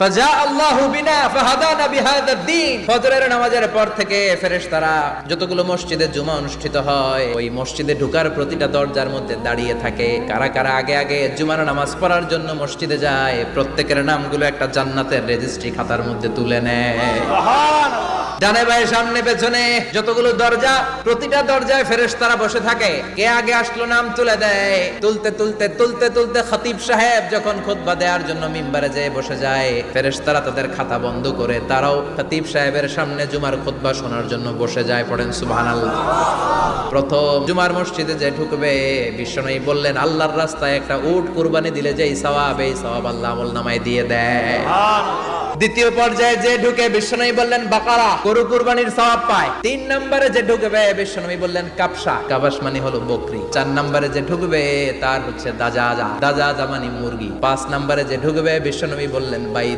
ফাজা আল্লাহু বিনা ফাহাদানা বিহাদাদ দ্বীন। ফজরের নামাজের পর থেকে ফেরেশতারা যতগুলো মসজিদে জুমা অনুষ্ঠিত হয় ওই মসজিদে ঢোকার প্রতিটা দরজার মধ্যে দাঁড়িয়ে থাকে। কারা কারা আগে আগে জুমার নামাজ পড়ার জন্য মসজিদে যায়, প্রত্যেকের নামগুলো একটা জান্নাতের রেজিস্ট্রি খাতার মধ্যে তুলে নেয়। ডানে বায়ে সামনে পেছনে যতগুলো দরজা, প্রতিটা দরজায় ফেরেশতারা বসে থাকে। কে আগে আসলো নাম তুলে দেয়। তুলতে তুলতে তুলতে তুলতে খতিব সাহেব যখন খুতবা দেওয়ার জন্য মিম্বারে যেয়ে বসে যায়, ফেরেশতারা তাদের খাতা বন্ধ করে তারাও খতিব সাহেবের সামনে জুমার খুতবা শোনার জন্য বসে যায়। পড়েন সুবহানাল্লাহ। প্রথম জুমার মসজিদে যে ঢুকবে, বিশ্বনবী বললেন আল্লাহর রাস্তায় একটা উট কুরবানি দিলে যেই সওয়াব, এই সওয়াব আল্লাহ আমলনামায় দিয়ে দেয়। দ্বিতীয় পর্যায়ে যে ঢুকে, বিশ্বনবী বললেন বাকারা, গরু কুরবানির সওয়াব পায়। 3 নম্বরে যে ঢুকবে, বিশ্বনবী বললেন কাবসা, কাবাস মানে হলো বকরি। 4 নম্বরে যে ঢুকবে তার হচ্ছে দাজাজা, দাজাজা মানে মুরগি। 5 নম্বরে যে ঢুকবে, বিশ্বনবী বললেন বাইদ,